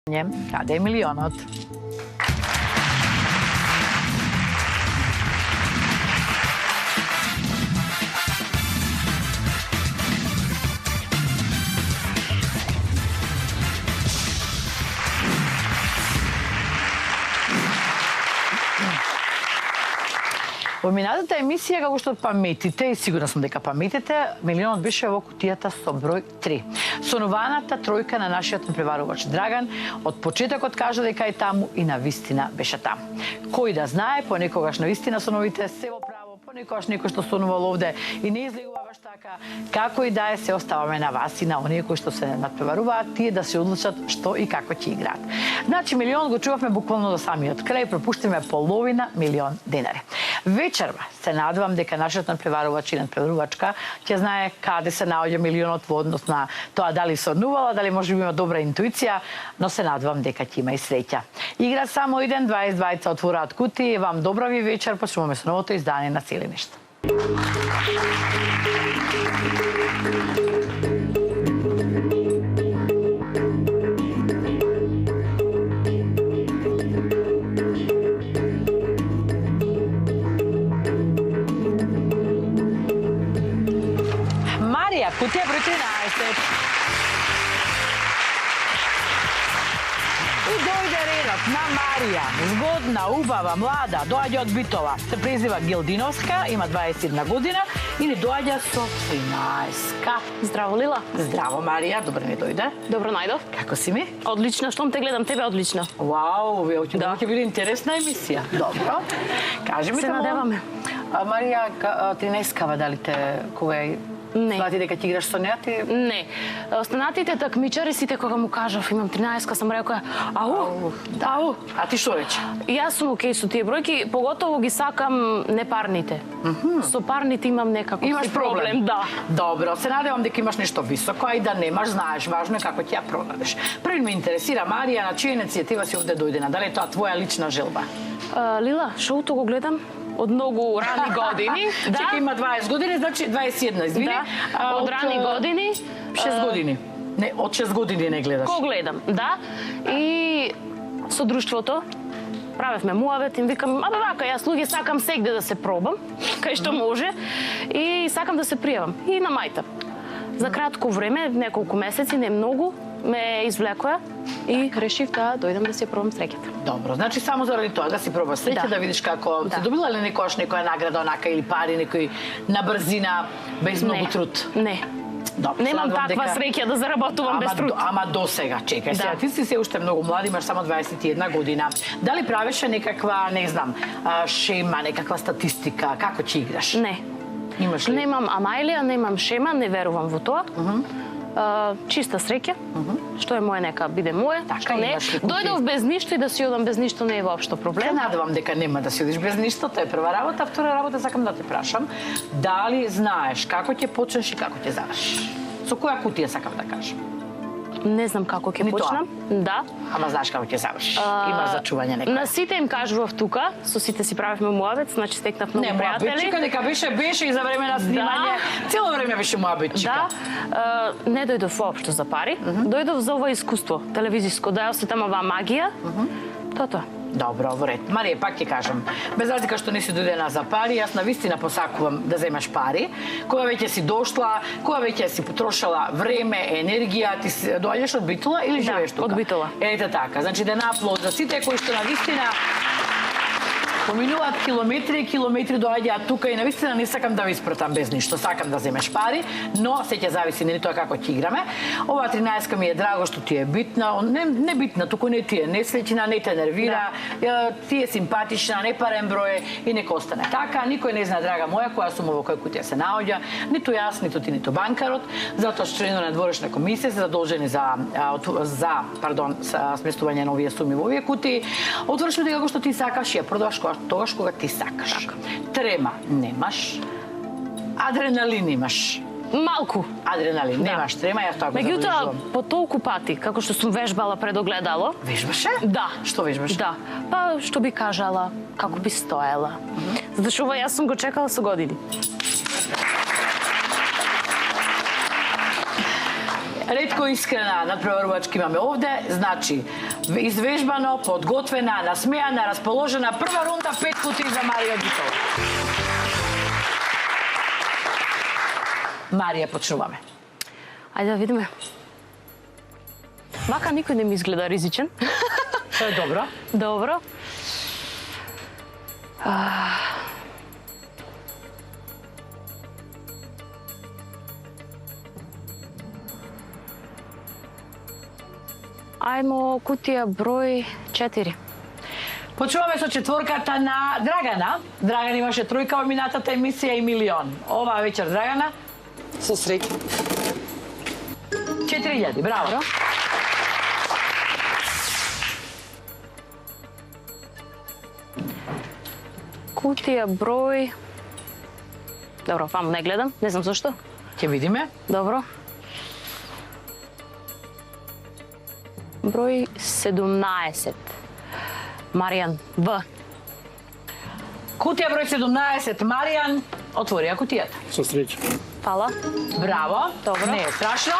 Каде е милионот? Во минатата емисија, како што паметите, и сигурна сум дека паметите, милионот беше во кутијата со број 3. Сонуваната тројка на нашиот надпреварувач Драган од почетокот кажа дека е таму и навистина беше таму. Кој да знае, понекогаш навистина соновите се во право, понекогаш некој што сонувал овде и не излегува баш така. Како и да е, се оставаме на вас и на оние кои што се надпреваруваат, тие да се одлучат што и како ќе играат. Значи, милион го чувавме буквално до самиот крај, пропуштиме половина милион денари. Вечерва се надевам дека нашиот надпреварувач и надпреварувачка ќе знае каде се наоѓа милионот во однос на тоа дали сонувала, дали може би има добра интуиција, но се надевам дека ќе има и среќа. Игра само еден, 22 отвораат кутии. Вам добра ви вечер, почнуваме со новото издание на Цели нешто. Кутија број 13. И дојде редот на Марија, згодна, убава, млада, доаѓа од Битола. Се презива Гилдиновска, има 21 година и ни доаѓа со 13. Здраво, Лила. Здраво, Марија, добро ми дојде. Добро најдов. Како си ми? Одлично, штом те гледам тебе, одлично. Вау, ќе биде интересна емисија. Добро. Кажи ми се надеваме. Марија, 13-кава дали те кога е? Не. Слати дека ќе играш со неа ти? Не. Останатите такмичари сите кога му кажав имам 13-ка, сам рекоа, ау, ау. А ти што рече? Јас сум окей со тие бројки, поготово ги сакам непарните. Со парните имам некако имаш проблем. Да. Добро, се надевам дека имаш нешто високо, а и да немаш, знаеш, важно е како ќе ја продадеш. Први ме интересира, Марија, на чија иницијатива си овде дојдена? Дали е тоа твоја лична желба? Лила, шоуто го гледам од многу рани години. Да. Чека, има 20 години, значи 21, извини. Да. Од рани години. 6 години. Не, од 6 години не гледаш. Го гледам, да. И со друштвото правевме муавет, им викам, абе вака, јас луѓе сакам сегде да се пробам, кај што може, и сакам да се пријавам. И на мајта. За кратко време, неколку месеци, не многу, ме извлекоја и решив да дојдам да си пробам среќата. Добро, значи само заради тоа да си пробаш среќа, да видиш како си добила ли некојаш некоја награда онака или пари, некој на брзина, без многу труд? Не. Добро, немам таква среќа да заработувам без труд. Ама до сега, чекај сега, ти си се уште многу млад, имаш само 21 година. Дали правеше некаква, не знам, шема, некаква статистика, како ќе играш? Не. Имаш ли? Немам амајлија, немам шема, не верувам во тоа. Чиста среќа, што е моје нека биде моје, што не. Дојдов без ништо и да си одам без ништо не е воопшто проблем. Се надевам дека нема да си одиш без ништо, тоа е прва работа. Втора работа сакам да те прашам, дали знаеш како ќе почнеш и како ќе завршиш? Со која кутија сакам да кажам? Не знам како ќе почнам. Да. Ама знаеш како ќе завршиш. Има зачување некој. На сите им кажував тука, со сите си правевме муавет, значи стекнав многу пријатели. Чека дека беше и за време на снимање. Цело време беше муабет, чека. Да. Не дојдов воопшто за пари, дојдов за ова искуство телевизиско, да ја осетам оваа магија. Тоа. Добро, во ред. Марија, пак ќе кажам, без разлика што не си дојдена за пари, јас навистина посакувам да земаш пари. Кога веќе си дошла, кога веќе си потрошала време, енергија, ти доаѓаш од Битола или живееш тука? Да, од Битола. Ете така, значи да наплод за сите кои што навистина поминуваат километри и километри доаѓаат тука и навистина не сакам да ви испратам без ништо, сакам да земеш пари, но се ќе зависи нели тоа како ќе играме. Ова 13-ка ми е драго што ти е битна, не битна, туку не ти е несреќна, не те нервира, ти е симпатична, не парен број и нека остане така. Никој не знае, драга моја, која сума во која кутија се наоѓа, ниту јас, ниту ти, ниту банкарот, затоа што членови на дворешна комисија се задолжени за сместување на овие суми во овие кутии. Отврши дека што ти сакаш, ја продаваш тогаш кога ти сакаш. Трема немаш, адреналин имаш. Малку. Адреналин, немаш трема, јас тоа го забележувам. Меѓутоа, по толку пати, како што сум вежбала пред огледало. Вежбаше? Да. Што вежбаш? Да. Па, што би кажала, како би стоела. Зашто ова јас сум го чекала со години. ретко искрена надпреварувачка имаме овде, значи извежбано, подготвена, насмејана, расположена, прва рунда 5 кутии за Марија Битола. Марија, почнуваме. Ајде да видиме. Вака никој не ми изгледа ризичен. Тоа е добро. Добро. Ајмо кутија број 4. Почуваме со четворката на Драгана. Драган имаше тројка во минатата емисија и милион. Оваа вечер Драгана Со среќа. 4000, браво. Кутија број... Добро, ваму не гледам, не знам зашто. Ќе видиме. Добро. Број 17. Маријан В. Кутија број 17, Маријан, отвори ја кутијата. Со среќа. Фала. Браво. Добро. Не е страшно.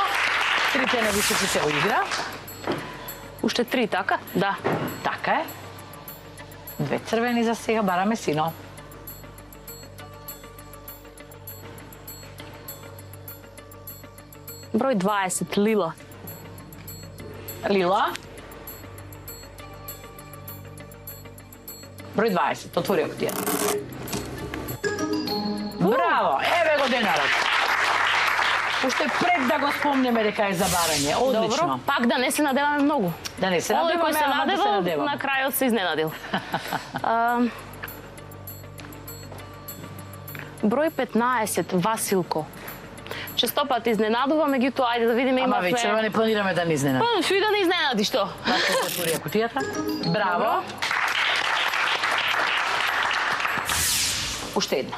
Трите на високи се уигра. Уште 3, така? Да. Така е. 2 црвени за сега, бараме сино. Број 20, Лила. Лила. Број 20, отвори ја кутијата. Браво, еве го денарот. Уште пред да го спомнеме дека е за барање. Одлично. Добро, пак да не се надеваме многу. Да не се Оној надеваме, кој се ама да се надевал, надеваме. на крајот се изненадил. Број 15, Василко. Често пат изненадува, меѓутоа, ајде да видиме Ама имавме... вечерва не планираме да ни изненади. Па, шо и да не изненади, што? Така се отвори ја кутијата. Браво. Уште една.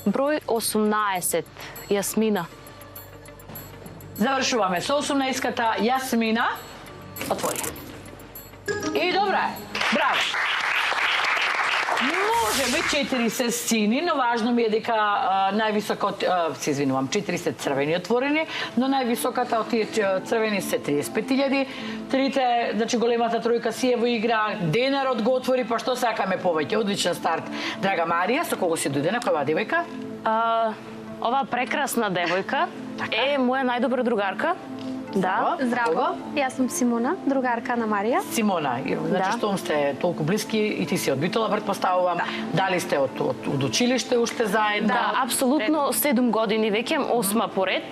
Број 18, Јасмина. Завршуваме со 18-ката Јасмина. Отвори. И добра е. Браво. Може би 4 се сини, но важно ми е дека највисокот, се извинувам, 4 се црвени отворени, но највисоката од тие црвени се 35.000. Трите, значи големата тројка си е во игра, денарот го отвори, па што сакаме повеќе. Одличен старт, драга Марија, со кого си дојде на која девојка? Ова прекрасна девојка Така. е моја најдобра другарка. Да. Здраво, јас сум Симона, другарка на Марија. Симона, значи Да. штом сте толку блиски и ти си од Битола, предпоставувам, дали сте од училиште уште заедно? Да, апсолутно 7 години веќе, 8 поред.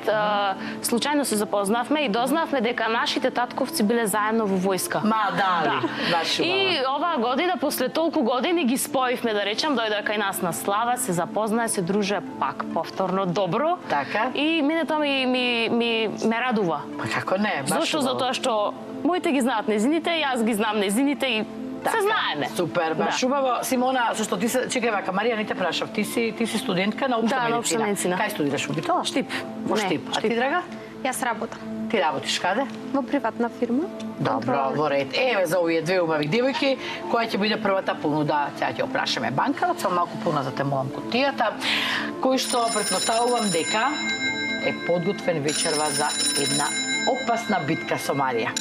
Случајно се запознавме и дознавме дека нашите татковци биле заедно во војска. Ма, дали, баш И оваа година, после толку години, ги споивме, да речам, дојде кај нас на слава, се запознаа, се друже пак повторно добро. Така. И минето ме радува. Па како не, баш Зошто? убаво. Затоа што моите ги знаат незините, јас ги знам незините и се знаеме. Супер, баш Да. убаво. Симона, зашто ти се, чекај вака, Марија не те прашав, ти си студентка на општа Да, медицина. на општа медицина. Кај студираш во Битола? Штип. Во Не, Штип. А Штип. ти, драга? Јас работам Ти работиш каде? во приватна фирма. Добро, во ред. Еве за овие две убави девојки, која ќе биде првата понуда, сега ќе опрашаме банкарот, само малку поназад те молам кутијата, кој што претпоставувам дека е подготвен вечерва за една опасна битка со Марија.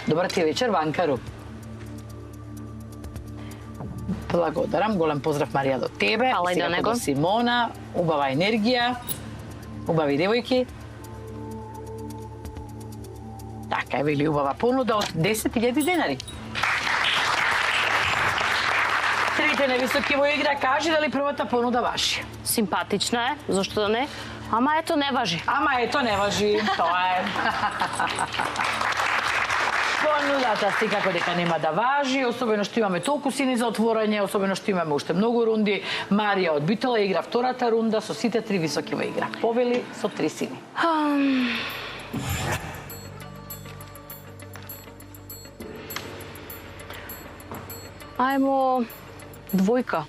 Добра ти вечер, банкару. Благодарам, голем поздрав Марија до тебе. Фала и Сега до него. до Симона, убава енергија, убави девојки. Така е, вели убава понуда од 10.000 денари. Трите невисоки во игра, кажи дали првата понуда важи. Симпатична е, зашто да не? Ама ето не важи. Ама ето не важи, тоа е. Понудата секако дека нема да важи, особено што имаме толку сини за отворање, особено што имаме уште многу рунди. Марија од Битола игра втората рунда со сите три високи во игра. Повели со 3 сини. Ајмо двојка.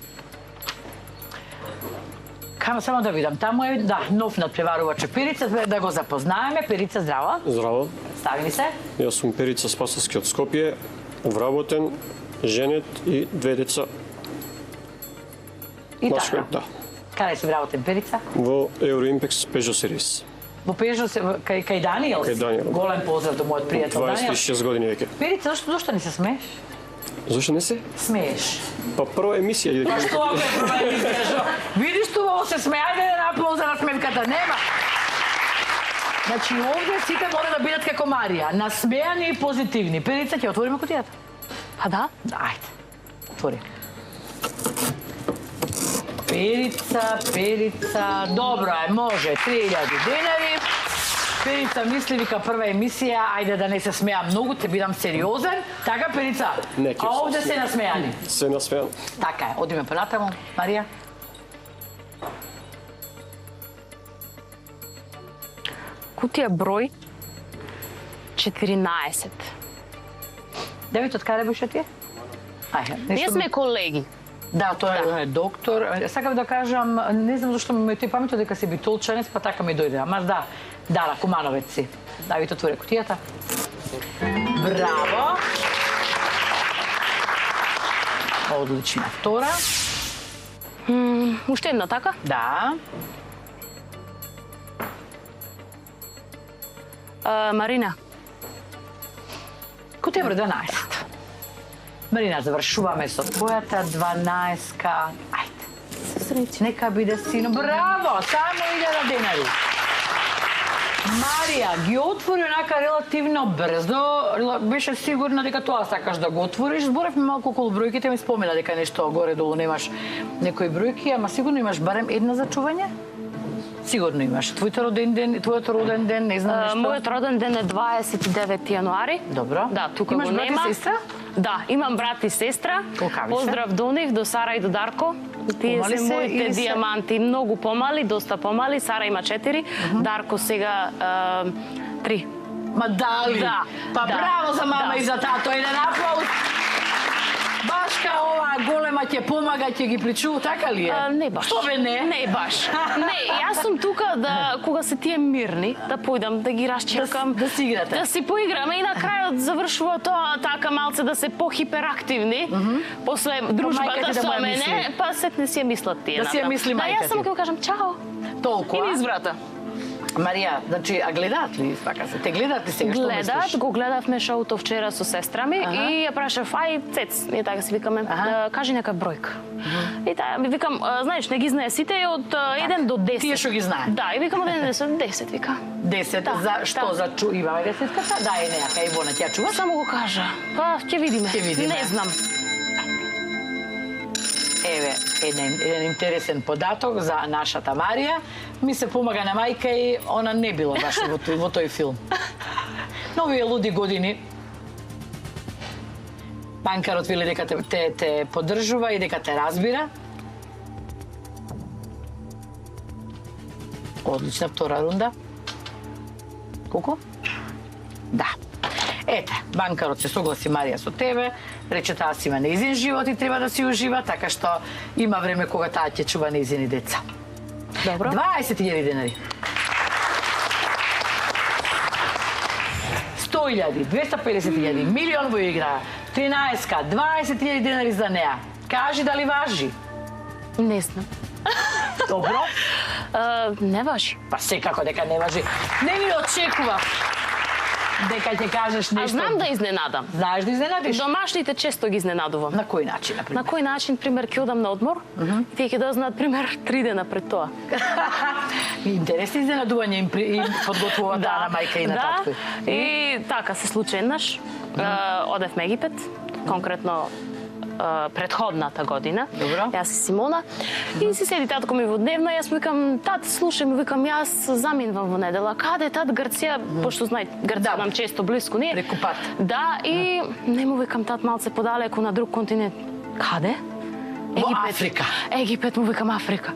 Камо само да видам, таму е, да, нов надпреварувач е Перица, да го запознаеме. Перица, здраво. Здраво, Стави ни се. јас сум Перица Спасовски од Скопје, вработен, женет и 2 деца. И Маш така. кој, да. Каде си работен, Перица? Во Euroimpex Peugeot Series. Во Пежо се кај Даниел. Кај Даниел. Голем поздрав до мојот пријател Даниел. 26 години веќе. Перица, зашто не се смееш? Зошто не се? Смееш. Па прва емисија иде. Па што ако е проблем изгражо? Видиш това се смеја, ајде да наполза на смевката, нема. Значи овде сите мора да бидат како Марија, насмејани и позитивни. Перица, ќе отвориме кутијата? Па да? Ајде, отвори. Перица, добро е, може, 3000 денари. Перица мисли, вика прва емисија, ајде да не се смеа многу, те бидам сериозен. Така, Перица? Не, ќе А се овде се насмејани. Се насмејам. Така е, одиме понатаму, Марија. Кутија број 14. Девит, од каде беше ти? Ајде, Ние сме колеги. Да, тој е доктор. Сакав да кажам, не знам зашто ми тој паметот дека си битолчанец, па така ми дојде. Ама да, Дара, Кумановец си. Давид, отвори кутијата. Браво! Одлична. Втора. Уште една, така? Да. Марина. Кутија број 12. Марина, завршуваме со твојата 12-ка. Ајде. Среќа. Нека биде сино. Браво! Само 1000 денари. Марија ги отвори онака релативно брзо. Беше сигурна дека тоа сакаш да го отвориш. Зборевме малку околу бројките, ми спомена дека нешто горе-долу немаш некои бројки, ама сигурно имаш барем една за чување? Сигурно имаш. Твојот роден ден, не знам нешто. Мојот роден ден е 29 јануари. Добро. Да, тука Имаш го брат и нема. сестра? Да, имам брат и сестра. Колкави се? Поздрав до нив, до Сара и до Дарко. Тие Помали се се моите или се? дијаманти, многу помали, доста помали. Сара има 4, Дарко сега 3. Ма дали? Да, Па да, браво за мама да. и за тато. Еден аплауз. Баш као ова голема ќе помага, ќе ги причува, така ли е? Не баш. Што бе не? Не баш. Не, јас сум тука да кога се тие мирни, да појдам да ги расчекам, Да си играте. Да си поиграме и на крајот завршува тоа така малце да се похиперактивни. После дружбата мајка ти да со му ја мене, мисли. па сетне си ја мислат тие. Да си ја натаму. мисли Да, мајка јас само ти. ќе кажам чао. Толку, И а? низ врата. Марија, значи, а гледаат ли, така се? Те гледаат ли сега што Гледат, мислиш? го гледавме шоуто вчера со сестра ми и ја прашав, ај, Цец, ние така си викаме, кажи нека бројка. И таа ми викам, знаеш, не ги знае сите од 1 до 10. Тие што ги знае. Да, и викам од 1 до 10, 10 вика. 10, Да, за што? да. За имаме десетката? Да, е неака, Ивона, ќе ја чуваш? Само го кажа. Па, ќе видиме. Ќе видиме. Не знам. Еве, еден интересен податок за нашата Марија. Ми се помага на мајка и она не била баш во тој филм. Но овие луди години банкарот вели дека те поддржува и дека те разбира. Одлична втора рунда. Колку? Да. Ете, банкарот се согласи Марија со тебе, рече таа си има неизин живот и треба да си ужива, така што има време кога таа ќе чува неизини деца. Добро. 20.000 денари. 100.000, 250.000, милион во игра, 13-ка, 20.000 денари за неа. Кажи дали важи? Не знам. Добро? Не важи. Па секако дека не важи. Не ни очекува дека ќе кажеш А нешто. знам да изненадам. Знаеш да изненадиш? Домашните често ги изненадувам. На кој начин, например? На кој начин, пример, ќе одам на одмор, и тие ќе дознаат, пример, 3 дена пред тоа. Интересни изненадувања им подготвува таа на мајка и на татко. И така се случи еднаш. Одев на Египет, конкретно предходната година. Добро. Јас и Симона. И си седи татко ми во дневна, јас му викам, тат, слушај ми, викам, јас заминувам во недела. Каде, тат, Грција, пошто знај, Грција нам често близко ние. Преку пат. Да, и не му викам, тат, малце подалеку на друг континент. Каде? Во Африка. Египет, му викам Африка.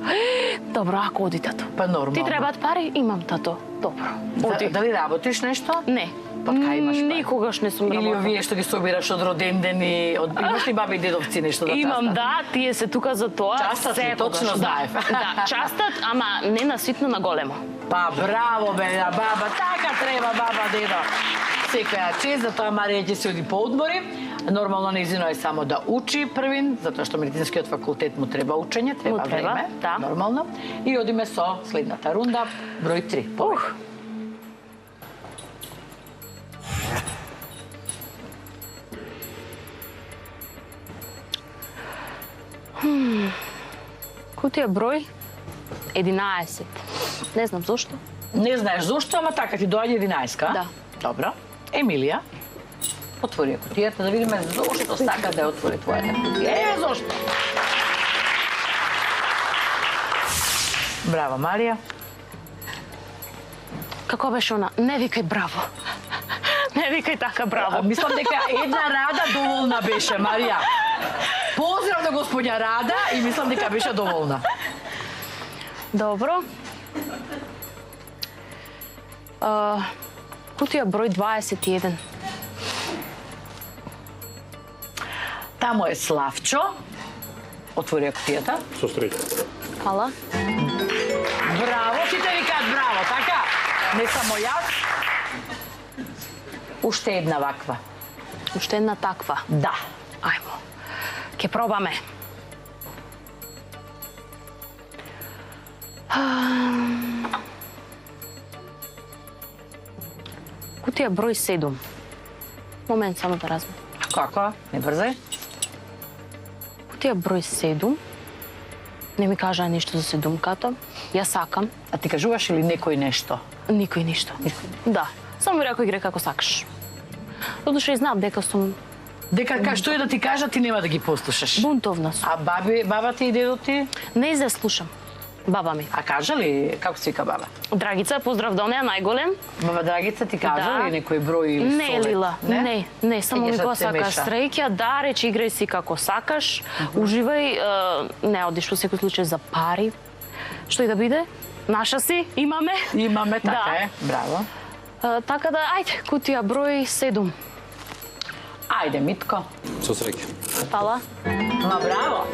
Добро, ако оди, тато. Па нормално. Ти требаат пари? Имам, тато. Добро. Оди. Дали работиш нешто? Не. Па кај имаш пари? Никогаш не сум Или работила. овие што ги собираш од роден ден и имаш ли баби и дедовци нешто да Имам, частат? да, тие се тука за тоа. Частат ли? Секогаш, Точно да. знаев. Да, частат, ама не на ситно, на големо. Па браво бе, на баба, така треба баба, дедо. Секоја чест, затоа Марија ќе се оди по одмори. Нормално неизино е само да учи првин, затоа што медицинскиот факултет му треба учење, треба време, да. Нормално. И одиме со следната рунда, број 3. Кутија број 11. Не знам зошто. Не знаеш зошто, ама така ти доаѓа 11-ка? Да. Добро. Емилија, отвори ја кутијата да видиме зошто сака да ја отвори твојата кутија. Зошто? Браво, Марија. Како беше она? Не викај браво. Не викај така браво. Мислам дека една рада доволна беше, Марија. Поздрав на господја Рада и мислам дека беше доволна. Добро. Кутија број 21. Тамо е Славчо. Отвори ја кутијата. Со среќа. Фала. Браво, сите викаат браво, така? Не само јас. Уште една ваква. Уште една таква. Да. Ајмо. Ке пробаме. Кутија број 7. Момент само да размислам. Како? Не брзај. Кутија број 7. Не ми кажа ништо за седумката. Ја сакам. А ти кажуваш или некој нешто? Никој ништо. Да. Само ми рекој игре како сакаш. Додуше и знам дека сум Дека што е да ти кажа, ти нема да ги послушаш. бунтовна сум. А баба ти и дедо ти? Не изде слушам. Баба ми. А кажа ли, како се вика баба? Драгица, поздрав до неа, најголем. Баба Драгица ти кажа Да. ли некој број или Не, совет? Лила, не, само ми Ќе го се сака меша. среќа, да, речи играј си како сакаш, уживај, не одиш во секој случај за пари. Што и да биде, наша си, имаме. Имаме, така Да. е. Браво. Така да, ајде, кутија број 7. Ајде, Митко. Со среќа. Фала. Ма браво.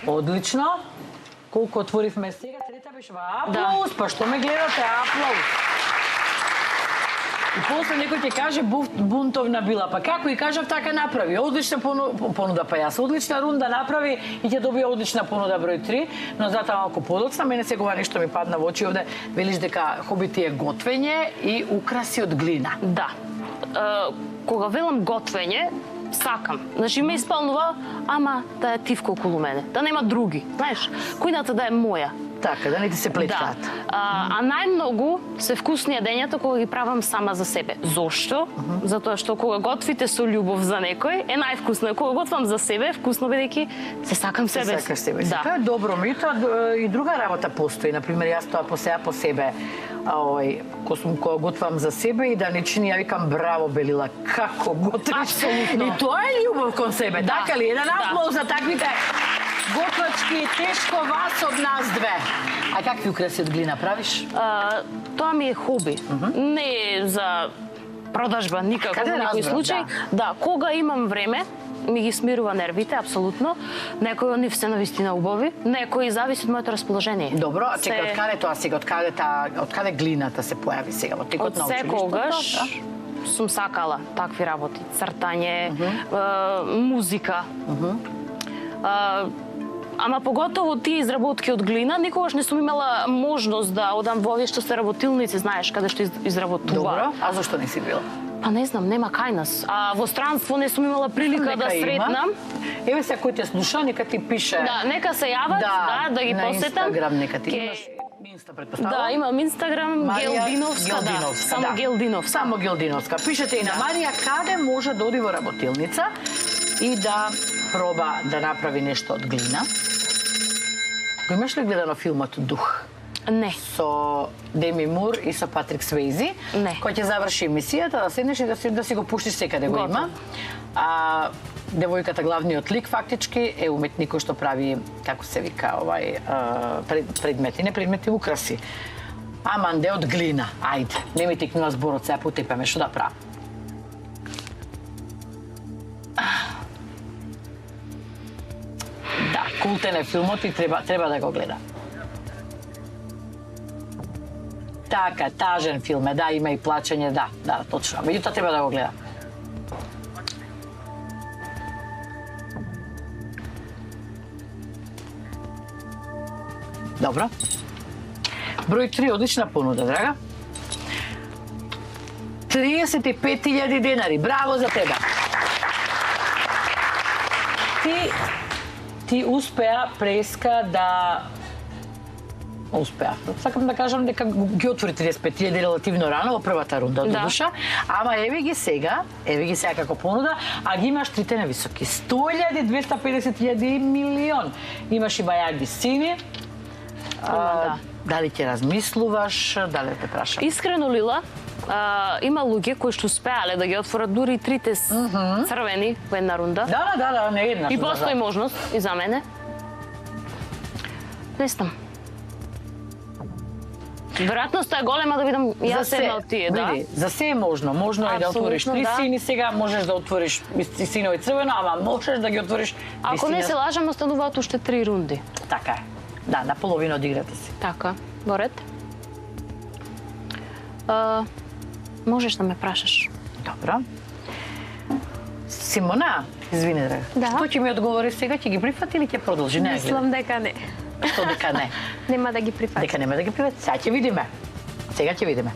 Одлично. Колку отворивме сега, трета беше аплауз, па што ме гледате, аплауз. И после некој ќе каже бунтовна била, па како и кажав така направи. Одлична понуда, па јас одлична рунда направи и ќе добија одлична понуда број 3, но затоа малку подоцна, мене сега нешто ми падна во очи овде, велиш дека хоби ти е готвење и украси од глина. Да. Кога велам готвење, сакам. Значи ме исполнува, ама да е тивко околу мене, да нема други. Знаеш, кујната да е моја. Така, да не ти се плеткаат. Да. А најмногу се вкусни јадењата кога ги правам сама за себе. Зошто? Затоа што кога готвите со љубов за некој, е највкусно. Кога готвам за себе, е вкусно бидејќи се сакам себе. Сакаш себе. Да. Тоа е добро, меѓутоа и друга работа постои. Например, јас тоа по себе, кога готвам за себе и да не чини, ја викам браво Белила, како готвиш. Апсолутно. И тоа е љубов кон себе, Да. така ли? Еден Да. аплауз за таквите готвачки тешко вас од нас две. А какви украси од глина правиш? Тоа ми е хоби. Не е за продажба никако Каде во никој разбрав, случај. Да, кога имам време, ми ги смирува нервите, апсолутно. Некои од нив се навистина убави, некои зависи од моето расположение. Добро, а чекај, од каде тоа сега? Од каде глината се појави сега? Во текот Од на училиштето? секогаш сум сакала такви работи, цртање, музика. Ама поготово тие изработки од глина, никогаш не сум имала можност да одам во овие што се работилници, знаеш, каде што изработува. Добро, а зашто не си била? Па не знам, нема кај нас. А во странство не сум имала прилика да сретнам. Еве се кој те слуша, нека ти пише. Да, нека се јават, да ги на посетам. Инстаграм нека ти Ке- имаш. Инста, претпоставам. Да, имам Инстаграм Марија Гелдиновска, да. Само Гелдиновска. Само Гелдиновска. Пишете и на Марија каде може да оди во работилница и да проба да направи нешто од глина. Го имаш ли гледано филмот Дух? Не. Со Деми Мур и со Патрик Свейзи. Не. Кој ќе заврши емисијата, да седнеш и да си го пуштиш секаде го Готово. има. Девојката, главниот лик, фактички, е уметник кој што прави, како се вика, предмети, не предмети, украси. Аманде од глина. Ајде, не ми тикнува зборот, сега потепаме, што да правам? Да, култен е филмот и треба да го гледа. Така, тажен филм е, да, има и плачење, да, точно. Меѓутоа треба да го гледа. Добро. Број 3, одлична понуда, драга. 35.000 денари. Браво за тебе. Ти успеа преска да успеа. Сакам да кажам дека ги отвори 35.000 релативно рано во првата рунда од душа, ама еве ги сега како понуда, а ги имаш трите нависоки. 100.000, 250.000 и милион. Имаш и бајаги сини. Дали ќе размислуваш, дали те прашам? Искрено, Лила, има луѓе кои што успеале да ги отворат дури трите црвени во една рунда. Да, не еднаш. И постои можност и за мене. Не знам. Веројатноста е голема да видам јас една од тие, да. За се е можно. Можно е да отвориш три сини сега, можеш да отвориш синови црвено, ама можеш да ги отвориш. Ако не се лажам, остануваат уште 3 рунди. Така е. Да, на половина од играта си. Така, во ред. Можеш да ме прашаш. Добро. Симона, извини, драга. Да. Што ќе ми одговори сега? Ќе ги прифати или ќе продолжи? Не, Мислам дека не. Што дека не? Нема да ги прифати. Дека нема да ги прифати. Сега ќе видиме.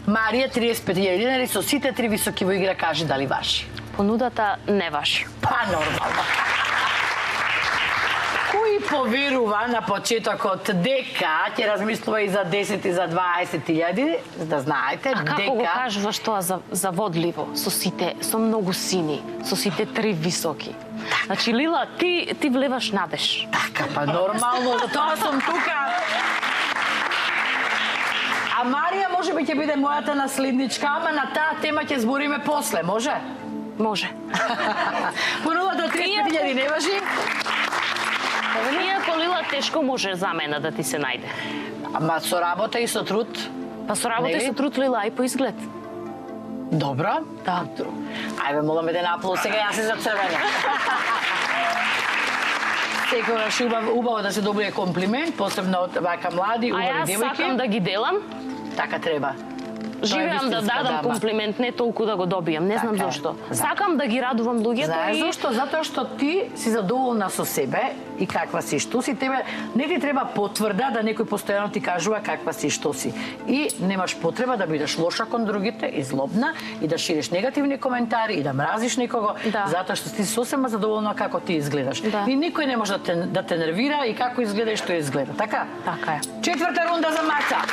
Марија, 35.000 денари со сите три високи во игра, кажи дали важи. Понудата не важи. Па нормално. Кој поверува на почетокот дека ќе размислува и за 10 и за 20.000, да знаете, А како го кажуваш тоа заводливо, со многу сини, со сите три високи? Значи, Лила, ти влеваш надеж. Така, па нормално, за тоа сум тука. А Марија може би ќе биде мојата наследничка, ама на таа тема ќе збориме после, може? Може. Понудата 35.000 не важи? Иако, Лила, тешко може за мене да ти се најде. Ама со работа и со труд? Па со работа и со труд, Лила, и по изглед. Добро? Да. Ајде, молам еден аплод, сега јас се зацрвеня. Секогаш убаво да се добие комплимент, посебно од вака млади, убави девојки. А јас сакам да ги делам. Така треба. Живеам да дадам комплимент, не толку да го добијам, не знам зошто. Сакам да ги радувам луѓето. Знаеш зошто? Затоа што ти си задоволна со себе и каква си, што си. Тебе не ти треба потврда да некој постојано ти кажува каква си, што си. И немаш потреба да бидеш лоша кон другите и злобна и да шириш негативни коментари и да мразиш некого, затоа што ти сосема задоволна како ти изгледаш. И никој не може да те нервира и како изгледа и што изгледа. Така? Така е. Четврта рунда за Маца.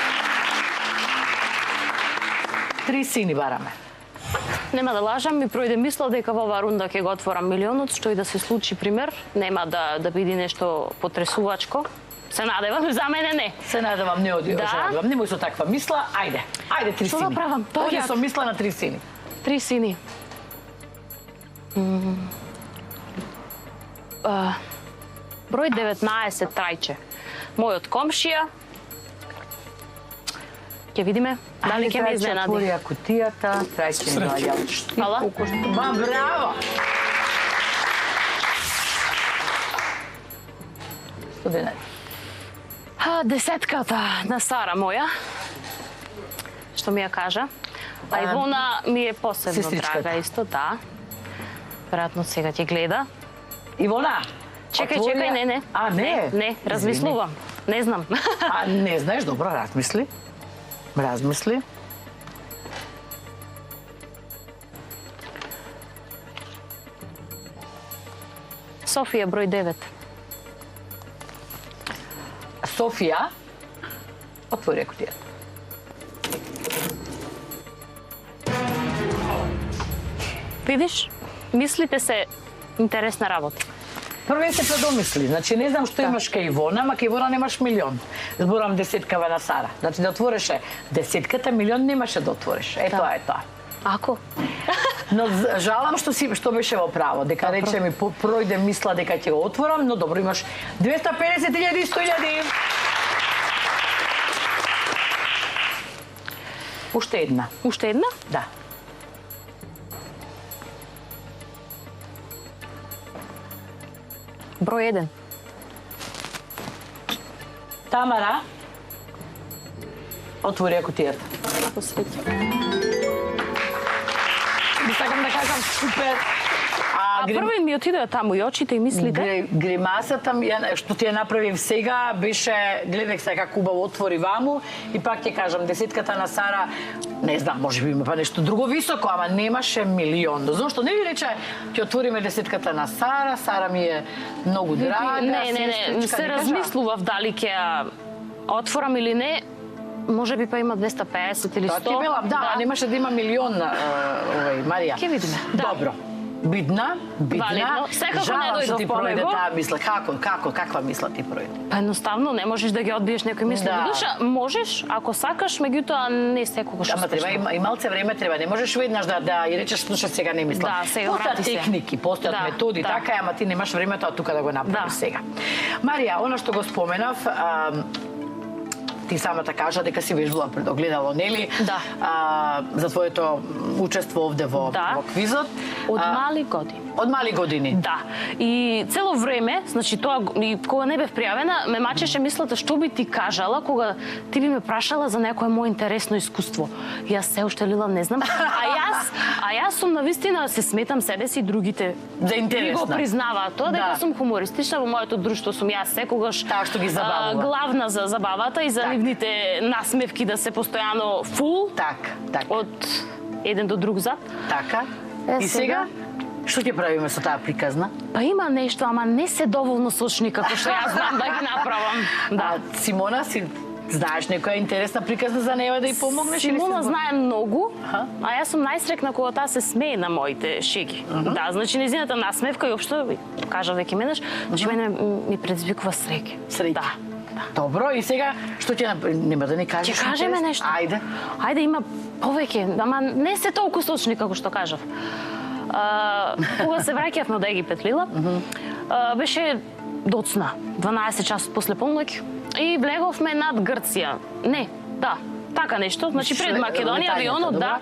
3 сини бараме. Нема да лажам, ми пројде мисла дека во оваа рунда ќе го отворам милионот, што и да се случи, пример, нема да биде нешто потресувачко. Се надевам, за мене не. Се надевам, не одијам. Немој со таква мисла, ајде 3 сини. Што да правам? Оди со мисла на 3 сини. 3 сини. Број 19, трајче. Мојот комшија. Ќе видиме дали ќе ме изненади. Отворија кутијата, трајче ми доаѓа. Фала. Ба, браво! 100 денари. Десетката на Сара моја, што ми ја кажа. А Ивона ми е посебно драга исто, да. Веројатно сега ќе гледа. Ивона, чекај, не. А, не? Не, размислувам. Не знам. А, не знаеш, добро, размисли. Софија, број 9. Софија, отвори кутијата. Видиш, мислите се интересна работа. Прве се предомисли, значи не знам што имаш кај Ивона, ама кај Ивона немаш милион. Зборам десеткава на Сара. Значи да отвореше десетката, милион немаше да отвориш. Тоа е тоа. Ако? Но жалам што беше во право, дека рече ми пројде мисла дека ќе го отворам, но добро имаш 250.000 и 100.000. Уште една. Уште една? Да. Број 1. Тамара. Отвори ја кутијата. Посреќа. Би сакам да кажам супер. А први ми отидоа таму и очите и мислите. Гримасата што ти ја направив сега беше, гледах се како убаво отвори ваму и пак ќе кажам, десетката на Сара, не знам, може би има па нешто друго високо, ама немаше милион. Зошто не ви рече, ќе отвориме десетката на Сара, Сара ми е многу драга. Не, се размислував дали ќе ја отворам или не. Може би па има 250 или 100. Тоа ти велам, да, немаше да има милион, Марија. Ќе видиме. Добро. Бидна. Валидно. Секако не дојдов ти по пројде него. таа мисла. Каква мисла ти пројде? Па едноставно не можеш да ги одбиеш некои мисли. Да. Душа, можеш ако сакаш, меѓутоа не секогаш. Ама треба и малце време треба. Не можеш веднаш да ја речеш слушај сега не мислам. Да, сега постојат врати се. техники, постојат методи, така ама ти немаш време тоа тука да го направиш сега. Марија, она што го споменав, ти самата кажа дека си вежбала пред огледало, нели? Да. За твоето учество овде во квизот. Од мали години. Од мали години? Да. И цело време, значи тоа и кога не бев пријавена, ме мачеше мислата што би ти кажала кога ти би ме прашала за некое мое интересно искуство. И јас се уште лила не знам. А јас сум навистина се сметам себе си и другите. За интересна. Го признаваат тоа дека сум хумористична во моето друштво, сум јас секогаш таа што ги забавува. Главна за забавата и за нивните насмевки да се постојано фул. Така. Од еден до друг зад. Така. И сега? Што ќе правиме со таа приказна? Па има нешто, ама не се доволно сочни како што јас знам да ги направам. Да. Симона, си знаеш некоја интересна приказна за неја да ја помогнеш? Симона знае многу, а јас сум најсрекна кога таа се смее на моите шеги. Да, значи незината насмевка и општо, кажа веќе менеш, значи мене ми предизвикува среќа. Среќа. Да. Добро, и сега што ќе нема да ни кажеш? Ќе кажеме нешто. Ајде, има повеќе, ама не се толку сочни како што кажав. Кога се враќавме од Египет, Лила, беше доцна, 12 часот после полноќ и влеговме над Грција. Не, да, така нешто, значи пред Македонија авионот, да,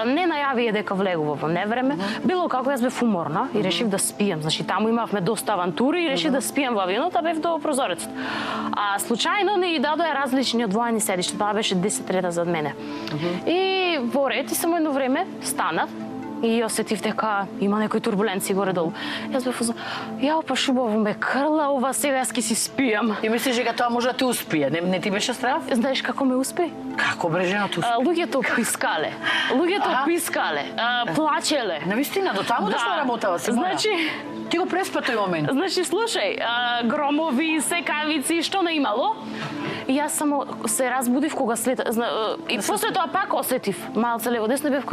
не најави дека влегува во невреме. Било како јас бев уморна и решив да спием. Значи таму имавме доста авантури и решив да спием во авионот, а бев до прозорецот. А случајно ни дадоа различни одвоени седишта, таа беше 10 реда зад мене. И во ред и само едно време станав и осетив дека има некои турбуленции горе-долу. Јас бев јао, па шубаво ме крла, ова сега јас ки си спијам. И мислиш дека тоа може да те успие? Не ти беше страв? Знаеш како ме успе? Како бре жената успе? Луѓето пискале. Луѓето пискале, плачеле. Навистина, до таму дошла работава се. Значи, ти го преспа тој момент. Значи, слушај, громови, секавици, што не имало. И јас само се разбудив кога и после тоа пак осетив малце лево десно бев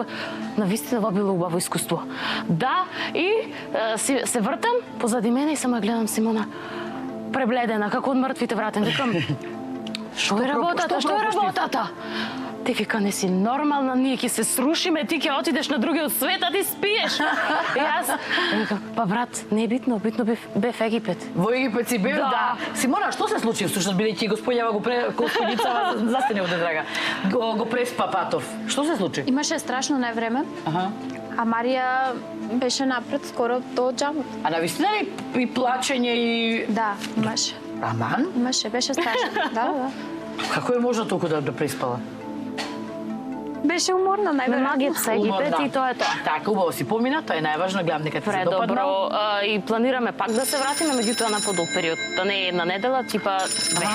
навистина ова било убаво искуство. Да, и се вртам позади мене и само ја гледам Симона пребледена како од мртвите вратен. Викам, што е работата? Што е работата? Ти вика, не си нормална, ние ќе се срушиме, ти ќе отидеш на другиот свет, а ти спиеш. И јас викам, па брат, не е битно бев Египет. Во Египет си бев, да. Симона, што се случи всушност, бидејќи господјава господица застане овде, драга. Го преспа патов. Што се случи? Имаше страшно невреме. А Марија беше напред скоро до џамот. А навистина ли и плачење и... Да, имаше. Аман? Имаше, беше страшно. Да. Како е можно толку да преспала? Беше уморна, најверојатно. Магијата са Египет и тоа е тоа. Така, убаво си помина, тоа е најважно, гледам дека ти се допаднал. Предобро, и планираме пак да се вратиме, меѓутоа на подолг период. Да не е една недела, типа две.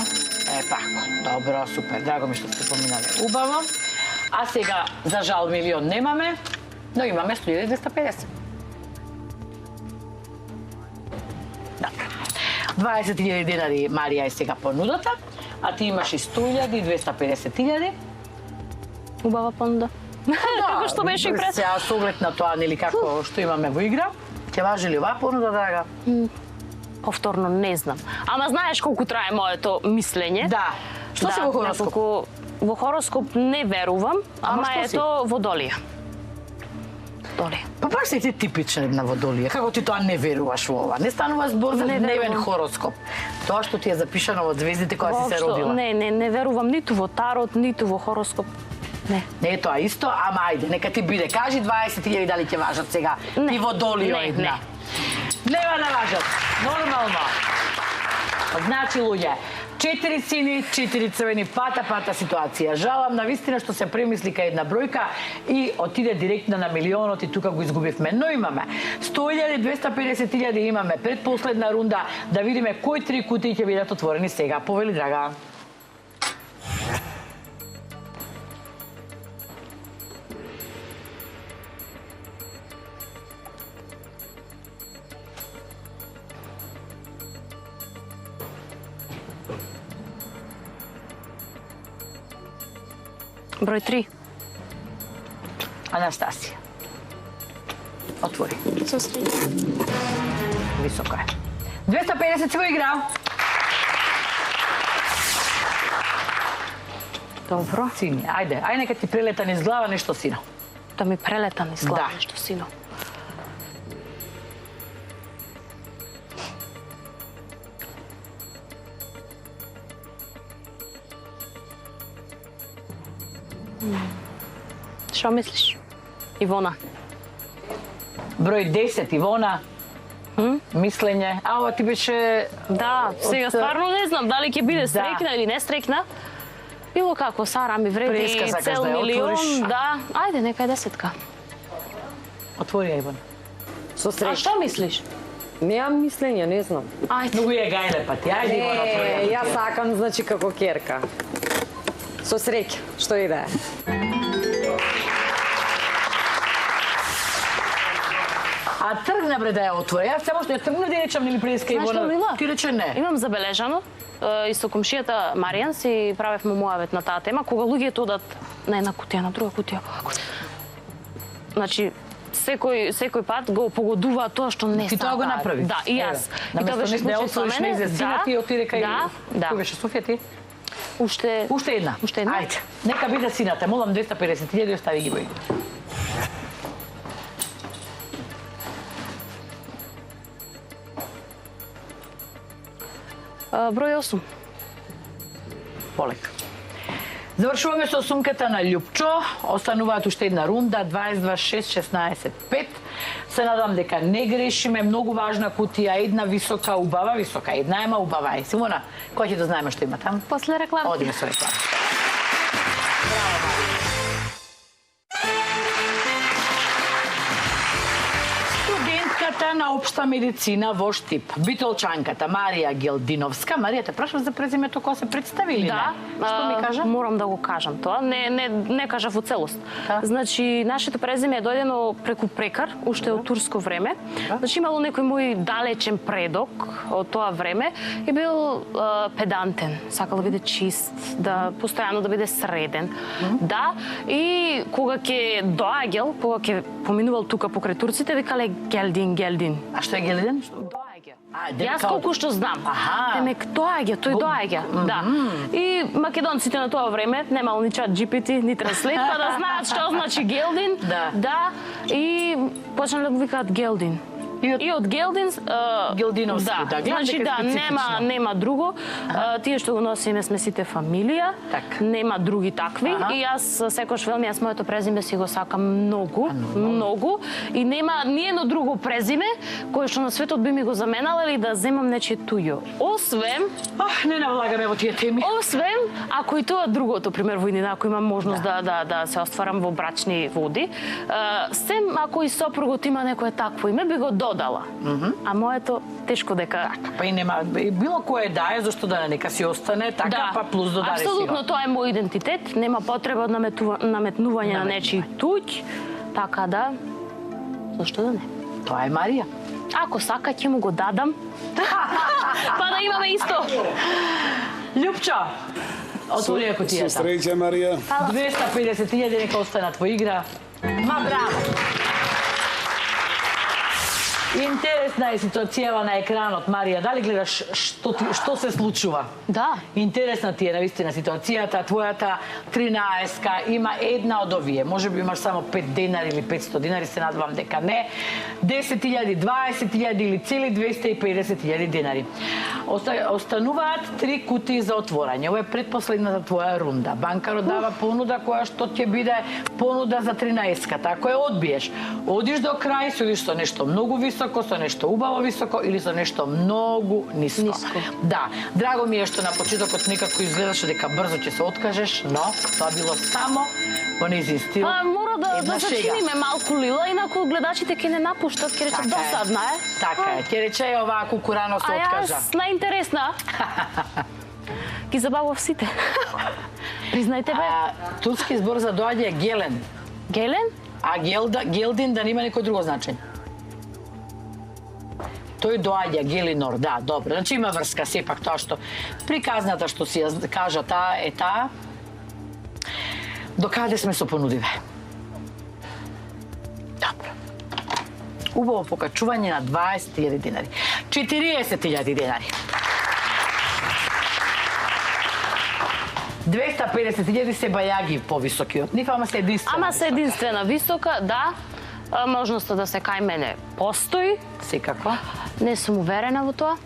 Пако, добро, супер, драго ми што сте поминале. Убаво. А сега, за жал, милион немаме, но имаме 1.250. Така. 20.000 денари Марија е сега понудата, а ти имаш и 100.000 и 250.000. Убава понуда. Како што беше и пред. Сега со оглед на тоа, нели како што имаме во игра, ќе важи ли оваа понуда, драга? Повторно не знам. Ама знаеш колку трае моето мислење? Да. Што се во хороскоп? Во хороскоп не верувам, ама ето Водолија. Па баш си ти типична на Водолија. Како ти тоа не веруваш во ова? Не станува збор за дневен хороскоп. Тоа што ти е запишано во звездите кога си се родила. Не верувам ниту во тарот, ниту во хороскоп. Не. Не е тоа исто, ама ајде, нека ти биде. Кажи 20.000 дали ќе важат сега. Ти Водолија една. Нема да важат. Нормално. Значи, луѓе, 4 сини, 4 црвени, пата ситуација. Жалам на вистина што се премисли кај една бројка и отиде директно на милионот и тука го изгубивме. Но имаме 100.000, 250.000, имаме предпоследна рунда да видиме кои 3 кутии ќе бидат отворени сега. Повели, Драга. Број 3. Анастасија. Отвори. Со среќа. Висока е. 250 се во игра. Добро. Сини, ајде нека ти прелета низ глава нешто сино. Да ми прелета низ глава Да. нешто сино. Што мислиш? Ивона. Број 10, Ивона. Мислење. А, ова ти беше... Да, сега Од- стварно не знам дали ќе биде Да. стрекна или не стрекна. Било како, Сара ми вреди Преска сакаш цел да ја милион, отвориш? да. Ајде, нека е 10-ка. Отвори ја, Ивона. Со А среќа. што мислиш? Немам мислење, не знам. Ајде. Многу е гајле пати. Ајде, Ивона, отвори ја. Јас сакам, значи, како керка. Со среќа, што и да е. А тргна бре да ја отвори. Јас само што ја тргна да ја речам нели преска Знаеш што, Ивона. Лила? Ти рече не. Имам забележано, исто комшијата Маријан си правевме муавет на таа тема, кога луѓето одат на една кутија, на друга кутија. Значи, секој пат го погодува тоа што не Ти тоа го сакаат. направи. Да, и јас. И тоа беше не случај со отвориш мене. не за ти отиде кај... Да. Кој беше Софија ти? Уште Уште една. Уште една? Ајде. Нека биде сината. Молам 250.000 остави ги во игра. број 8. Полека. Завршуваме со сумката на Љупчо. Остануваат уште една рунда, 22, 6, 16, 5. Се надам дека не грешиме. Многу важна кутија, една висока, убава, висока. Една ема убава. Е, Симона, кој ќе да знаеме што има таму? После реклама. Одиме со реклама. Студентката на општа медицина во Штип, битолчанката Марија Гелдиновска. Марија, те прашав за презимето кога се представи или Да, не? Што ми кажа? Морам да го кажам тоа. Не кажав во целост. Да. Значи, нашето презиме е дојдено преку прекар, уште од турско време. Значи, имало некој мој далечен предок од тоа време и бил педантен. Сакал да биде чист, да постојано да биде среден. Да, и кога ќе доаѓал, кога ќе поминувал тука покрај турците, викале Гелдин. А што е Гелдин? Доаѓа. А, Јас колку што знам. Аха. Демек доаѓа, тој доаѓа. Да. И македонците на тоа време немало ни чат GPT, ни транслейт, па да знаат што значи Гелдин. Да. Да. И почнале да го викаат Гелдин. И од Гелдин Гелдиновски, да, гледам Значи дека е да, специфично. нема друго. Тие што го носиме сме сите фамилија. Така. Нема други такви. Аха. И јас секош велми, јас моето презиме си го сакам многу. И нема ниедно друго презиме кое што на светот би ми го заменало или да земам нечие туѓо. Освен Не навлагаме во тие теми. ако и тоа другото, пример во иднина, ако имам можност да се остварам во брачни води, сем ако и сопругот има некое такво име, би го додала. А моето тешко дека Па и нема, било кое да е, зашто да нека си остане, така па плюс додари си апсолутно го. тоа е мој идентитет, нема потреба од наметнување на нечии туѓ, така да, зашто да не? Тоа е Марија. Ако сака, ќе му го дадам, па да имаме исто. Љупчо, отвори ја Со кутијата. среќа, Марија. 250.000 нека останат во игра. Ма браво! Интересна е ситуацијава на екранот, Марија. Дали гледаш што се случува? Да. Интересна ти е навистина ситуацијата, твојата 13-ка има една од овие. Може би имаш само 5 денари или 500 денари, се надевам дека не. 10.000, 20.000 или цели 250.000 денари. Остануваат 3 кутии за отворање. Ова е предпоследната твоја рунда. Банкарот дава понуда која што ќе биде понуда за 13-ката. Ако ја одбиеш, одиш до крај, се одиш со нешто многу високо, со нешто убаво високо или со нешто многу ниско. Да, драго ми е што на почетокот некако изгледаше дека брзо ќе се откажеш, но тоа било само во нејзин стил. Мора да една шега. зачиниме малку лила, инаку гледачите ќе не напуштат, ќе речат досадна е. Така е, ќе рече оваа кукурано се откажа. А јас најинтересна. Ги забавав сите. Признајте бе. Турски збор за доаѓа е гелен. Гелен? А гелдин да нема некој друго значење. Тој доаѓа Гелинор, да, добро. Значи има врска сепак тоа што приказната што си ја кажа таа е таа. До каде сме со понудиве? Добро. Убаво покачување на 20.000 динари. 40.000 динари. 250.000 се бајаги повисоки од нив, ама се единствена. Ама се единствена висока, да. Можноста да се кај мене постои. Секако. Не сум уверена во тоа.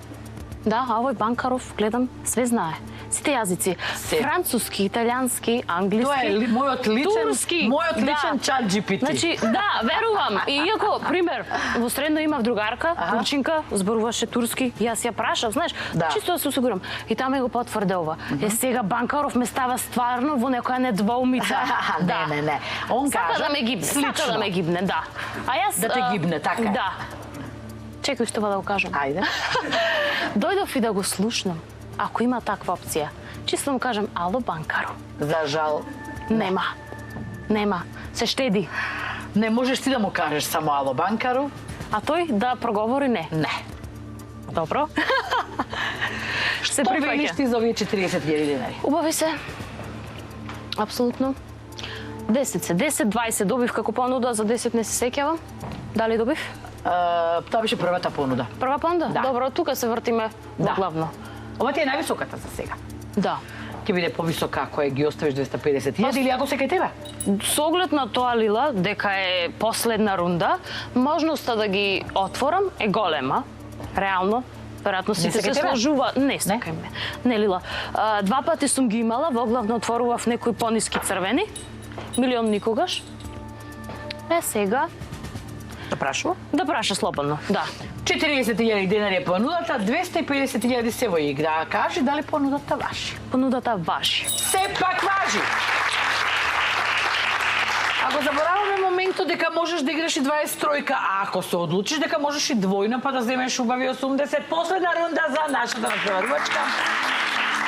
Да, а овој Банкаров, гледам, све знае. Сите јазици. Француски, италијански, англиски, Тоа е мојот турски. личен чат GPT. Значи, да, верувам. И иако, пример, во средно имав другарка, турчинка, зборуваше турски, јас ја прашав, знаеш, чисто да се осигурам. И таа ме го потврде ова. Е, сега Банкаров ме става стварно во некоја недвоумица. Не. Он сака кажа да ме гибне, сака да ме гибне, да. А јас да те гибне, така е. Да. Чекај што да го кажам. Ајде. Дојдов и да го слушнам. Ако има таква опција, чисто му кажам, ало Банкаро. За жал, Нема. Се штеди. не можеш ти да му кажеш само ало Банкару. А тој да проговори не. Не. Добро. Што велиш ти за овие 40.000 динари? Убави се. Апсолутно. 10 се, 10-20 добив како понуда, за 10 не се сеќавам. Дали добив? Тоа беше првата понуда. Прва понуда? Да. Добро, тука се вртиме главно. Ова ти е највисоката за сега. Да. Ќе биде повисока ако ги оставиш 250.000 или ако се кај тебе. Со оглед на тоа, Лила, дека е последна рунда, можноста да ги отворам е голема. Реално. Веројатно сите се сложува. Не, сакај ме. Не, Лила. 2 пати сум ги имала, во главно отворував некои пониски црвени. Милион никогаш. Е, сега... Да прашува? Да праша слободно, да. 40.000 динари е понудата, 250.000 се во игра. Кажи дали понудата важи. Понудата важи. Сепак важи! Ако забораваме моментот дека можеш да играш и 23-ка, а ако се одлучиш дека можеш и двојна па да земеш убави 80, последна рунда за нашата натпреварувачка.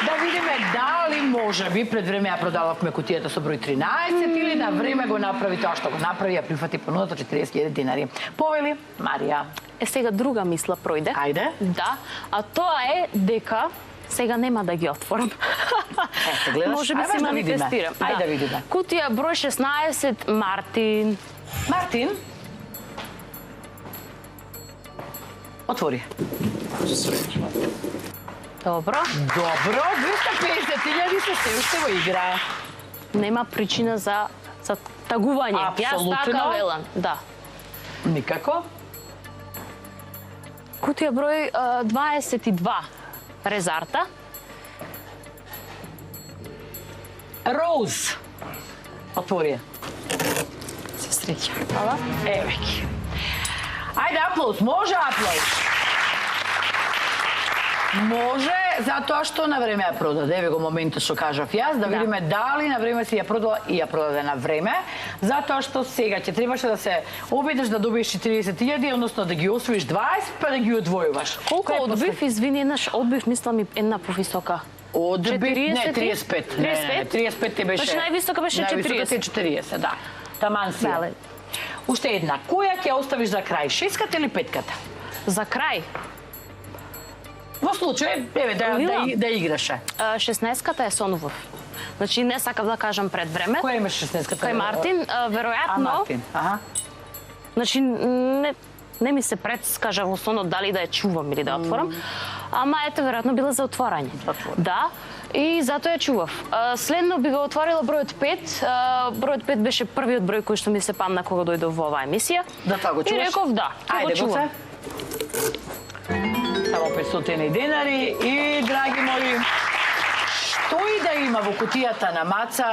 Да видиме дали може би пред време ја продававме кутијата со број 13 или на време го направи тоа што го направи, ја прифати понудата 40.000 динари. Повели Марија. Е, сега друга мисла пројде. Ајде. Да, а тоа е дека сега нема да ги отворам. Ете, гледаш? Може би се манифестирам. Ајде да видиме. Кутија број 16, Мартин. Мартин. Отвори. Добро. Добро, 250.000 се уште во игра. Нема причина за тагување. Апсолутно. Јас така велам, да. Никако. Кутија број 22, Резарта. Роуз. Отвори ја. Се среќа. Ала? Еве ги. Ајде, аплауз, може аплауз. Може, затоа што на време ја продаде. Еве го моментот што кажав јас, да видиме дали на време си ја продала и ја продаде на време, затоа што сега ќе требаше да се обидеш да добиеш 40.000, односно да ги освоиш 20, па да ги одвојуваш. Колку одбив? Извини, еднаш одбив, мислам и една повисока. Одбив? 40? Не, 35. 35? 35 те беше. Значи највисока беше 40. Највисока е 40, да. Таман си. Уште една. Која ќе оставиш за крај? 6-ката или 5-ката? За крај? Во случај, еве, да играше. 16-ката е сонував. Значи, не сакав да кажам пред време. Која имаш 16-ката? Кај Мартин, веројатно... Мартин, аха. Значи, не ми се предскажа во сонот дали да ја чувам или да ја отворам. Ама ете, веројатно била за отворање. Да, и затоа ја чував. Следно би го отворила бројот 5. Бројот 5 беше првиот број кој што ми се памна кога дојдов во оваа емисија. Да, тоа го чуваш? И реков да, Ајде, го чувам. само 500 денари и, драги мои, што и да има во кутијата на маца,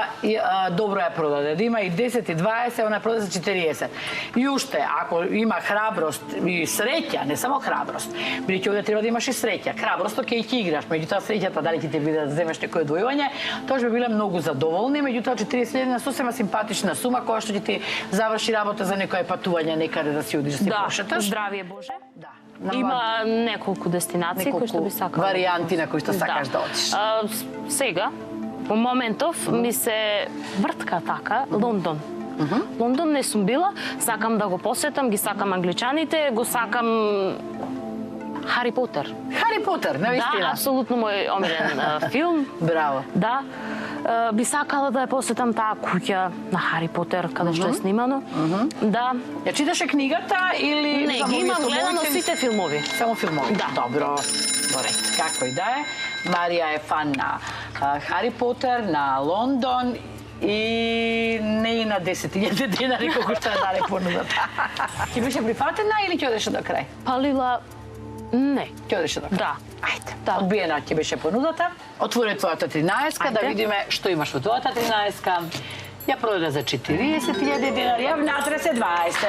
добро ја продаде. Да има и 10 и 20, она продаде за 40. И уште, ако има храброст и среќа, не само храброст, бидејќи овде треба да имаш и среќа. Храбростот ќе ќе играш, меѓутоа среќата дали ќе ти биде да земеш некое одвојување, тоа ќе би биле многу задоволни, меѓутоа 40.000 на сосема симпатична сума која што ќе ти заврши работа за некое патување некаде да си одиш да си прошеташ. Здравие Боже. Да. Има неколку дестинации кои што би сакала. Варијанти на кои што сакаш да одиш. Сега, во моментов, ми се вртка така, Лондон. Лондон не сум била, сакам да го посетам, ги сакам англичаните, го сакам Хари Потер. Хари Потер, навистина. Да, апсолутно мој омилен филм. Браво. Да. Би сакала да ја посетам таа куќа на Хари Потер, каде што е снимано. Да. Ја читаше книгата или... Не, ги имам гледано сите филмови. Само филмови? Да. Добро. Добре, како и да е. Марија е фан на Хари Потер, на Лондон и не и на 10.000 денари колку што ја даде понудата. Ќе беше прифатена или ќе одеше до крај? Палила... Не. Ќе одеше до крај? Да. Ајде. Да. Одбиена ќе беше понудата. Отвори твојата 13-ка, да видиме што имаш во твојата 13-ка. Ја продаде за 40.000 денари, а внатре се 20.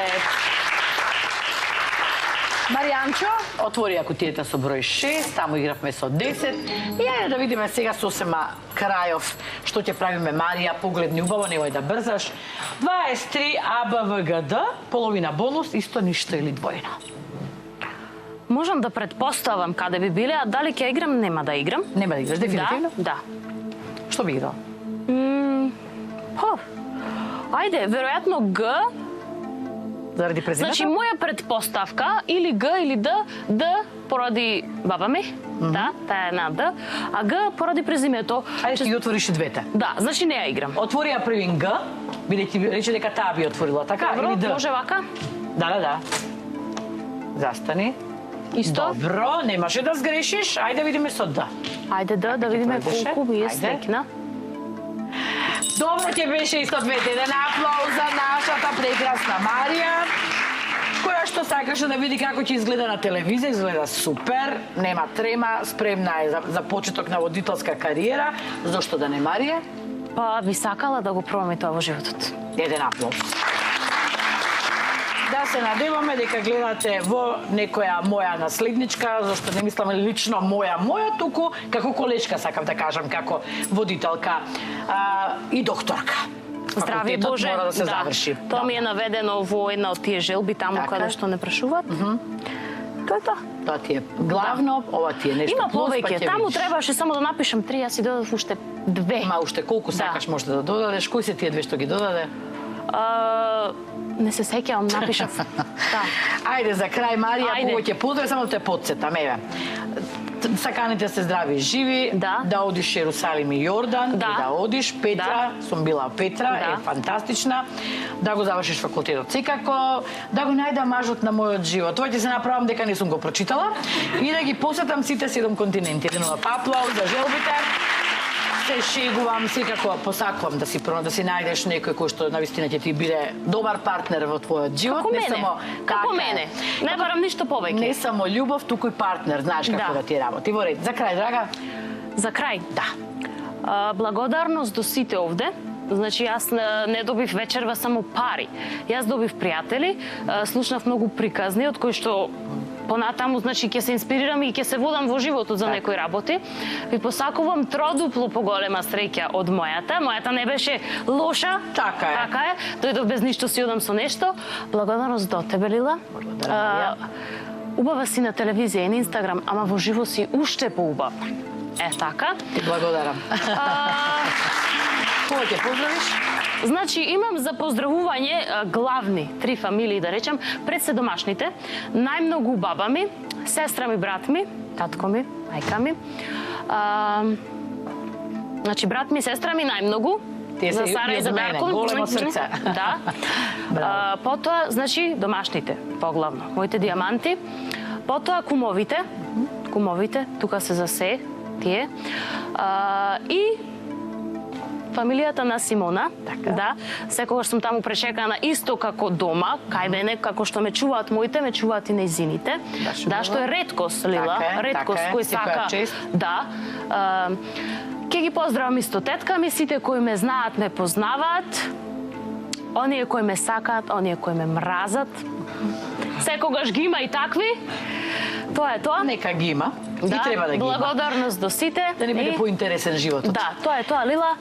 Маријанчо, отвори ја кутијата со број 6, таму игравме со 10. И ајде да видиме сега сосема крајов што ќе правиме. Марија, погледни убаво, немој да брзаш. 23 АБВГД, половина бонус, исто ништо или двојно. Можам да предпоставам каде би биле, а дали ќе играм, нема да играм. Нема да играш, дефинитивно? Да. Што би играл? Ајде, веројатно Г. Заради презимето? Значи, моја предпоставка, или Г или Д, Д поради баба ми, да, таа е на Д, а Г поради презимето. Ајде ќе ги отвориш и двете. Да, значи не ја играм. Отвори ја првин Г, бидејќи рече дека таа би отворила, така? Добро, Или Д? може вака? Да. Застани. Исто? Добро, немаше да сгрешиш. Ајде видиме со Д. Ајде да видиме пройдеше. колку ми е Ајде. стекна. Добро ќе беше исто двете. Еден аплауз за нашата прекрасна Марија, која што сакаше да види како ќе изгледа на телевизија. Изгледа супер, нема трема, спремна е за почеток на водителска кариера. Зошто да не, Марија? Па би сакала да го пробам и тоа во животот. Еден аплауз. Да се надеваме дека гледате во некоја моја наследничка, зашто не мислам лично моја, туку како колешка, сакам да кажам, како водителка и докторка. Здравие Факултетот Боже, мора да се заврши. Тоа ми е наведено во една од тие желби таму Така. каде што не прашуваат. Тоа е тоа. Тоа ти е главно, ова ти е нешто Има плюс, па повеќе, ќе таму видиш. требаше само да напишам 3, јас си додадов уште 2. Ма уште колку сакаш може да додадеш, кои се тие две што ги додаде? Не се сеќавам, напишав. Да. Ајде за крај, Марија, Ајде. повеќе поздрави, само да те потсетам, еве. Саканите се здрави и живи, Да. одиш Јерусалим и Јордан, Да. и да одиш Петра, сум била Петра, Да. е фантастична, да го завршиш факултетот секако, да го најдам мажот на мојот живот. Тоа ќе се направам дека не сум го прочитала и да ги посетам сите 7 континенти. Еден аплауз за желбите. Се шегувам, секако посакувам да си најдеш некој кој што навистина ќе ти биде добар партнер во твојот живот, Како мене. Како мене. Не барам ништо повеќе. Не само љубов, туку и партнер, знаеш како да ти работи. Во ред, за крај, драга? За крај? Да. Благодарност до сите овде. Значи, јас не добив вечерва само пари. Јас добив пријатели, слушнав многу приказни, од кои што понатаму, значи, ќе се инспирирам и ќе се водам во животот за некои работи. Ви посакувам тродупло поголема среќа од мојата. Мојата не беше лоша. Така е. Така е. Дојдов без ништо, си одам со нешто. Благодарност до тебе, Лила. Убава си на телевизија и на Инстаграм, ама во живо си уште поубава. Е, така. Ти благодарам. Кој ќе поздравиш? Значи, имам за поздравување главни 3 фамилии, да речам, пред се домашните. Најмногу баба ми, сестра ми, брат ми, татко ми, мајка ми. Значи, брат ми, сестра ми најмногу. Тие се за Сара и за мене, Дарко. големо срце. Да. Потоа, значи, домашните, поглавно. Моите диаманти. Потоа, кумовите, тука се за се, тие. И фамилијата на Симона. Така. Да, секогаш сум таму пречекана исто како дома, кај мене, како што ме чуваат моите, ме чуваат и нејзините. Да, што е реткост, Лила, Така е, реткост така е. кој Секоја сака. чест. Да. Ке ги поздравам исто тетка ми, сите кои ме знаат, ме познаваат. Оние кои ме сакаат, оние кои ме мразат. Секогаш ги има и такви. Тоа е тоа. Нека ги има. И треба да ги има. Благодарност до сите. Да не биде И- поинтересен животот. Да, тоа е тоа, Лила.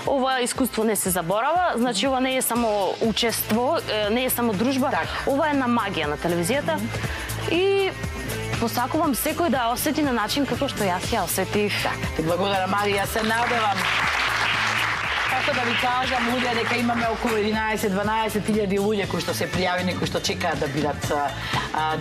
Ова искуство не се заборава, значи ова не е само учество, не е само дружба, Така. ова е на магија на телевизијата. И посакувам секој да осети на начин како што јас ја осетив. Ти благодарам, Марија, се надевам. Како да ви кажам, луѓе, дека имаме околу 11-12 луѓе кои што се пријавени, кои што чекаат да бидат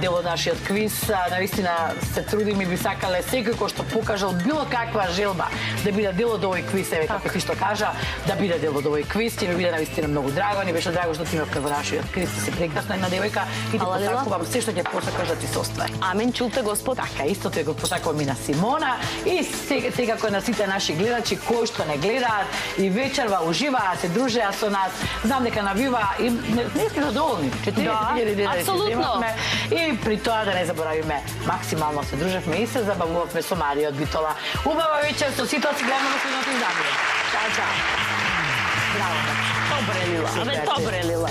дел од нашиот квиз. Навистина се трудим и би сакале секој кој што покажал било каква желба да биде дел од овој квиз, еве како ти што кажа, да биде дел од овој квиз. Ти ми биде навистина многу драго, ни беше драго што ти имавме во нашиот квиз, ти си прекрасна една девојка и ти Ала, Лила. посакувам се што ќе посакаш да ти се оствари. Амин, чулте Господ. Така, исто тоа го посакувам и на Симона и секако на сите наши гледачи кои што не гледаат и вечерва уживаат, се дружеа со нас. Знам дека навива и не сме задоволни. 40.000 денари апсолутно. земавме и при тоа да не заборавиме, максимално се дружевме и се забавувавме со Марија од Битола. Убава вечер со сите, си гледаме во следното издание. Чао, чао. Браво. Добре, Лила. Абе, Супер, добре, Лила.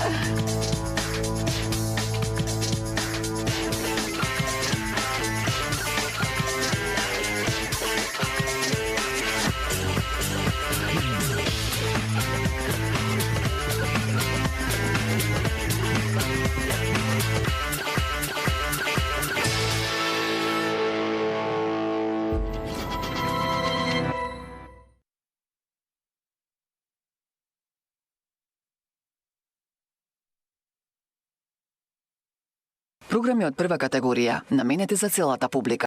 Програми од прва категорија, наменети за целата публика.